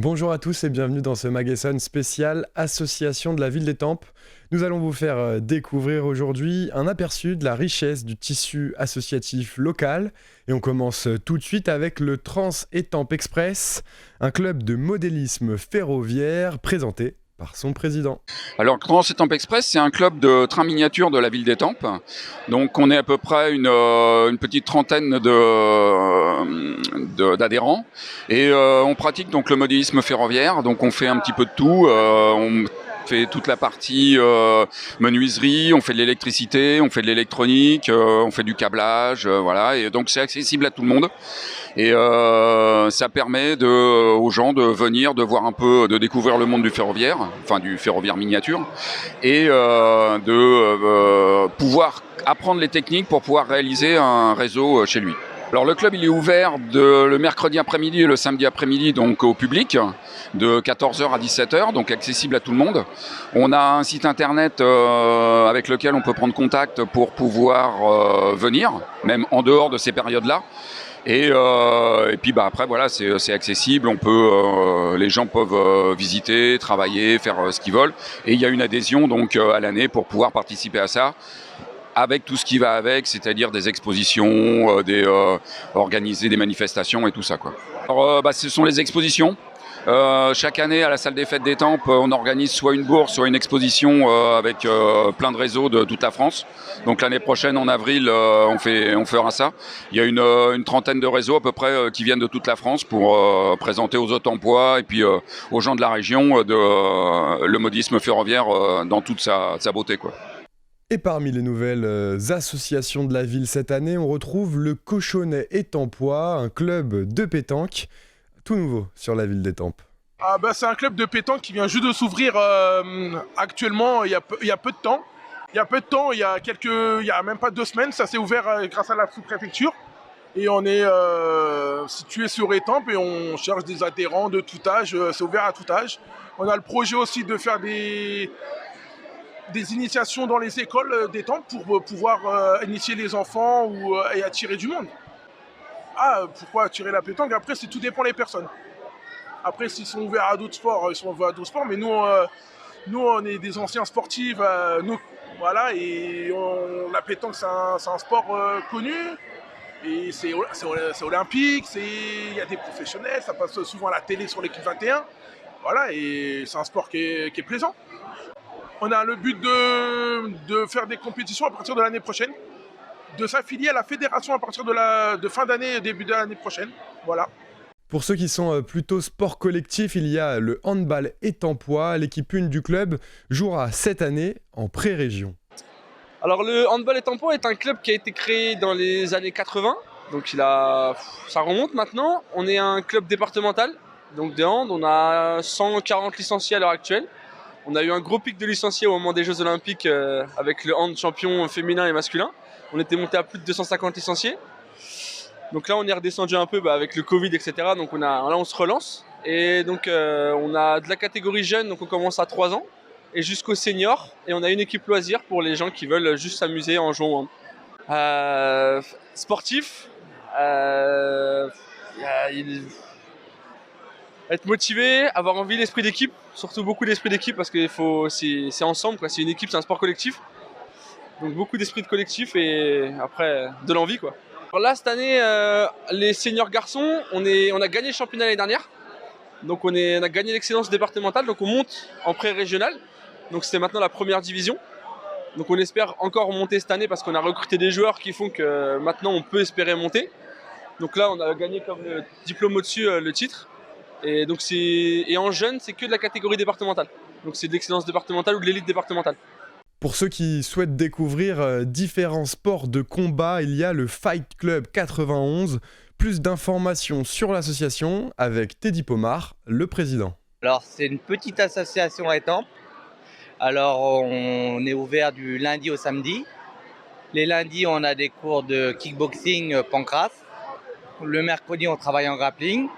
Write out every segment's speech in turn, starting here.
Bonjour à tous et bienvenue dans ce Magasin spécial Association de la Ville d'Étampes. Nous allons vous faire découvrir aujourd'hui un aperçu de la richesse du tissu associatif local. Et on commence tout de suite avec le Trans Étampes Express, un club de modélisme ferroviaire présenté par son président. Alors, Trans Étampes Express, c'est un club de trains miniatures de la ville d'Étampes. Donc, on est à peu près une petite trentaine d'adhérents. Et on pratique donc le modélisme ferroviaire. Donc, on fait un petit peu de tout. On fait toute la partie menuiserie, on fait de l'électricité, on fait de l'électronique, on fait du câblage, voilà. Et donc, c'est accessible à tout le monde. Et ça permet aux gens de venir, de voir un peu, de découvrir le monde du ferroviaire, enfin du ferroviaire miniature, et de pouvoir apprendre les techniques pour pouvoir réaliser un réseau chez lui. Alors le club il est ouvert le mercredi après-midi et le samedi après-midi donc au public de 14h à 17h, donc accessible à tout le monde. On a un site internet avec lequel on peut prendre contact pour pouvoir venir, même en dehors de ces périodes-là. Et puis après voilà, c'est accessible, les gens peuvent visiter, travailler, faire ce qu'ils veulent, et il y a une adhésion donc à l'année pour pouvoir participer à ça, avec tout ce qui va avec, c'est-à-dire des expositions, organiser des manifestations et tout ça quoi. Alors ce sont les expositions. Chaque année à la salle des fêtes d'Étampes, on organise soit une bourse, soit une exposition avec plein de réseaux de toute la France. Donc l'année prochaine, en avril, on fera ça. Il y a une trentaine de réseaux à peu près qui viennent de toute la France pour présenter aux Étampois et puis aux gens de la région le modélisme ferroviaire dans toute sa beauté quoi. Et parmi les nouvelles associations de la ville cette année, on retrouve le Cochonnet Étampois, un club de pétanque. Tout nouveau sur la ville d'Étampes. C'est un club de pétanque qui vient juste de s'ouvrir actuellement il y a peu de temps. Il y a même pas 2 semaines, ça s'est ouvert grâce à la sous-préfecture. Et on est situé sur Étampes et on cherche des adhérents de tout âge, c'est ouvert à tout âge. On a le projet aussi de faire des initiations dans les écoles d'Étampes pour pouvoir initier les enfants et attirer du monde. Pourquoi attirer la pétanque? Après, tout dépend des personnes. Après, s'ils sont ouverts à d'autres sports, ils sont ouverts à d'autres sports. Mais nous, on est des anciens sportifs. Voilà, et la pétanque, c'est un sport connu. Et c'est olympique. Il y a des professionnels. Ça passe souvent à la télé sur l'équipe 21. Voilà, et c'est un sport qui est plaisant. On a le but de faire des compétitions à partir de l'année prochaine, de s'affilier à la fédération à partir de fin d'année et début de l'année prochaine. Voilà. Pour ceux qui sont plutôt sport collectif, il y a le handball étampois. L'équipe 1 du club jouera cette année en pré-région. Alors le handball étampois est un club qui a été créé dans les années 80. Donc ça remonte maintenant. On est un club départemental, donc de hand. On a 140 licenciés à l'heure actuelle. On a eu un gros pic de licenciés au moment des Jeux Olympiques avec le hand champion féminin et masculin. On était monté à plus de 250 licenciés. Donc là, on est redescendu un peu avec le Covid, etc. Donc là, on se relance. Et donc, on a de la catégorie jeune, donc on commence à 3 ans, et jusqu'au senior. Et on a une équipe loisir pour les gens qui veulent juste s'amuser en jouant au hand. Sportif, être motivé, avoir envie, l'esprit d'équipe, surtout beaucoup d'esprit d'équipe parce que c'est ensemble, quoi. C'est une équipe, c'est un sport collectif. Donc beaucoup d'esprit de collectif et après de l'envie quoi. Alors là cette année, les seniors garçons, on a gagné le championnat l'année dernière. Donc on a gagné l'excellence départementale, donc on monte en pré-régional. Donc c'était maintenant la première division. Donc on espère encore monter cette année parce qu'on a recruté des joueurs qui font que maintenant on peut espérer monter. Donc là on a gagné comme le diplôme au-dessus le titre. Et donc et en jeune c'est que de la catégorie départementale. Donc c'est de l'excellence départementale ou de l'élite départementale. Pour ceux qui souhaitent découvrir différents sports de combat, il y a le Fight Club 91. Plus d'informations sur l'association avec Teddy Pomar, le président. Alors c'est une petite association à Étampes. Alors on est ouvert du lundi au samedi. Les lundis on a des cours de kickboxing pancras. Le mercredi on travaille en grappling.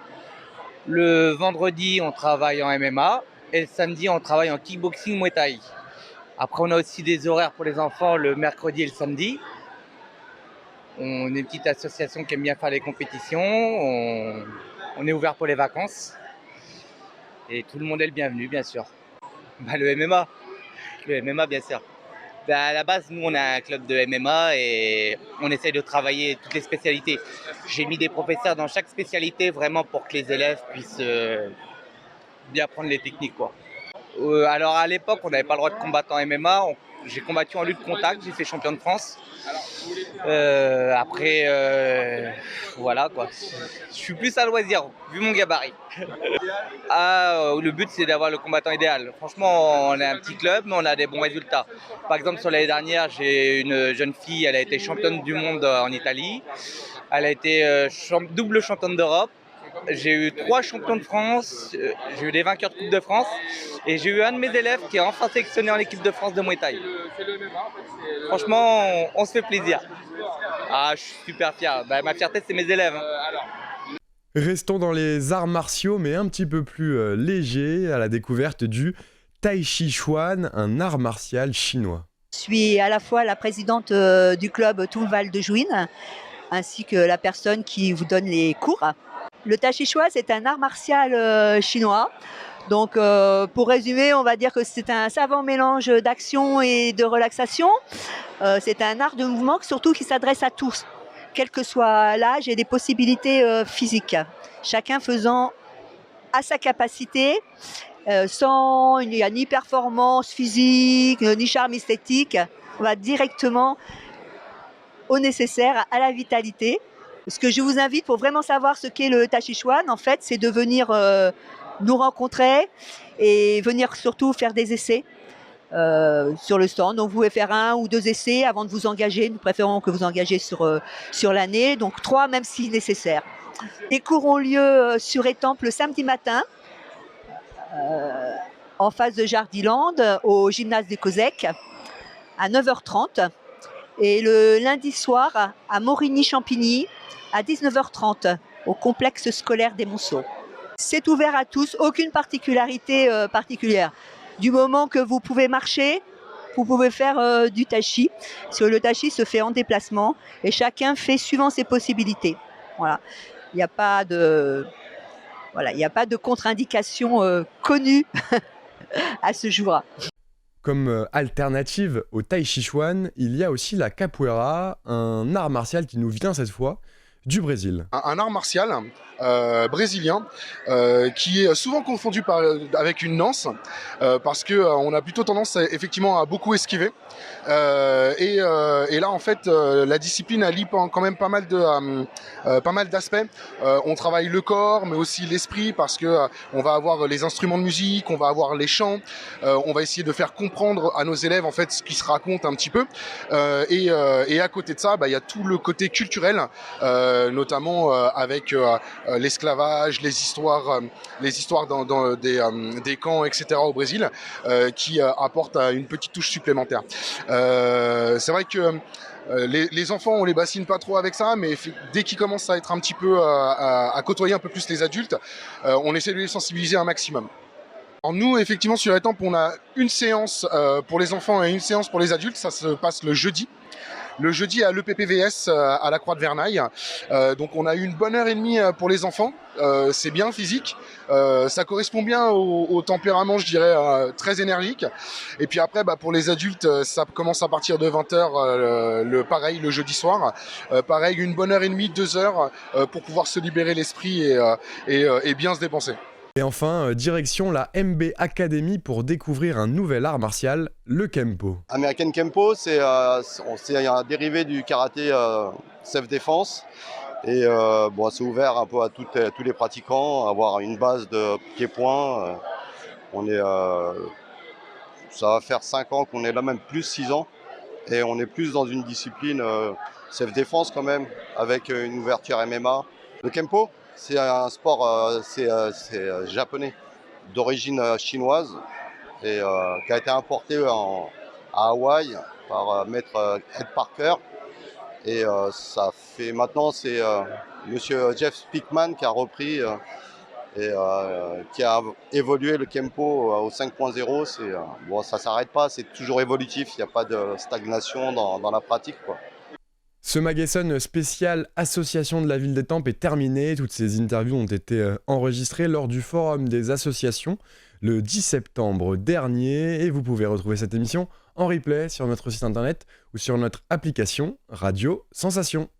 Le vendredi on travaille en MMA. Et le samedi on travaille en kickboxing muay thai. Après, on a aussi des horaires pour les enfants le mercredi et le samedi. On est une petite association qui aime bien faire les compétitions. On est ouvert pour les vacances. Et tout le monde est le bienvenu, bien sûr. Le MMA. Le MMA, bien sûr. À la base, nous, on a un club de MMA et on essaye de travailler toutes les spécialités. J'ai mis des professeurs dans chaque spécialité vraiment pour que les élèves puissent bien apprendre les techniques, quoi. Alors à l'époque, on n'avait pas le droit de combattre en MMA. J'ai combattu en lutte contact, j'ai fait champion de France. Après, voilà quoi. Je suis plus à loisir, vu mon gabarit. Le but c'est d'avoir le combattant idéal. Franchement, on est un petit club, mais on a des bons résultats. Par exemple, sur l'année dernière, j'ai une jeune fille, elle a été championne du monde en Italie. Elle a été double championne d'Europe. J'ai eu 3 champions de France, j'ai eu des vainqueurs de Coupe de France et j'ai eu un de mes élèves qui est enfin sélectionné en équipe de France de Muay Thai. Franchement, on se fait plaisir. Je suis super fier. Ma fierté, c'est mes élèves. Restons dans les arts martiaux, mais un petit peu plus légers, à la découverte du Tai Chi Chuan, un art martial chinois. Je suis à la fois la présidente du club Toulval de Jouine, ainsi que la personne qui vous donne les cours. Le Tai Chi Chuan, c'est un art martial chinois. Donc, pour résumer, on va dire que c'est un savant mélange d'action et de relaxation. C'est un art de mouvement surtout qui s'adresse à tous, quel que soit l'âge et les possibilités physiques. Chacun faisant à sa capacité, sans il n'y a ni performance physique, ni charme esthétique. On va directement au nécessaire, à la vitalité. Ce que je vous invite pour vraiment savoir ce qu'est le Tai Chi Chuan, en fait, c'est de venir nous rencontrer et venir surtout faire des essais sur le stand. Donc vous pouvez faire 1 ou 2 essais avant de vous engager. Nous préférons que vous engagez sur l'année, donc 3 même si nécessaire. Les cours ont lieu sur Étampes le samedi matin, en face de Jardiland, au gymnase des Cosec, à 9h30. Et le lundi soir, à Morigny-Champigny, à 19h30, au complexe scolaire des Monceaux. C'est ouvert à tous, aucune particularité particulière. Du moment que vous pouvez marcher, vous pouvez faire du tai chi. Parce que le tai chi se fait en déplacement et chacun fait suivant ses possibilités. Voilà. Il n'y a pas de contre-indication connue à ce jour. Comme alternative au Tai Chi Chuan, il y a aussi la capoeira, un art martial qui nous vient cette fois du Brésil. Un art martial brésilien qui est souvent confondu avec une danse parce que on a plutôt tendance effectivement à beaucoup esquiver et là en fait la discipline allie quand même pas mal d'aspects. On travaille le corps mais aussi l'esprit parce que on va avoir les instruments de musique, on va avoir les chants, on va essayer de faire comprendre à nos élèves en fait ce qui se raconte un petit peu et à côté de ça il y a tout le côté culturel notamment avec l'esclavage, les histoires dans des camps, etc. au Brésil, qui apportent une petite touche supplémentaire. C'est vrai que les enfants, on les bassine pas trop avec ça, mais dès qu'ils commencent à être un petit peu à côtoyer un peu plus les adultes, on essaie de les sensibiliser un maximum. Alors nous, effectivement, sur Étampes, on a une séance pour les enfants et une séance pour les adultes. Ça se passe le jeudi. Le jeudi à l'EPPVS à la Croix de Vernaille. Donc on a eu une bonne heure et demie pour les enfants. C'est bien physique. Ça correspond bien au tempérament, je dirais, très énergique. Et puis après, pour les adultes, ça commence à partir de 20h, pareil, le jeudi soir. Pareil, une bonne heure et demie, 2 heures pour pouvoir se libérer l'esprit et bien se dépenser. Et enfin, direction la MB Academy pour découvrir un nouvel art martial, le Kempo. American Kempo, c'est un dérivé du karaté self-défense. Et c'est ouvert un peu à tous les pratiquants, avoir une base de pied-point. Ça va faire 5 ans qu'on est là, même plus 6 ans. Et on est plus dans une discipline self-défense quand même, avec une ouverture MMA. Le Kempo, c'est un sport japonais, d'origine chinoise, et qui a été importé à Hawaï par maître Ed Parker. Et ça fait maintenant, c'est monsieur Jeff Speakman qui a repris et qui a évolué le Kempo au 5.0. Ça ne s'arrête pas, c'est toujours évolutif, il n'y a pas de stagnation dans la pratique, quoi. Ce Magason spécial Association de la Ville d'Étampes est terminé. Toutes ces interviews ont été enregistrées lors du Forum des associations le 10 septembre dernier. Et vous pouvez retrouver cette émission en replay sur notre site internet ou sur notre application Radio Sensation.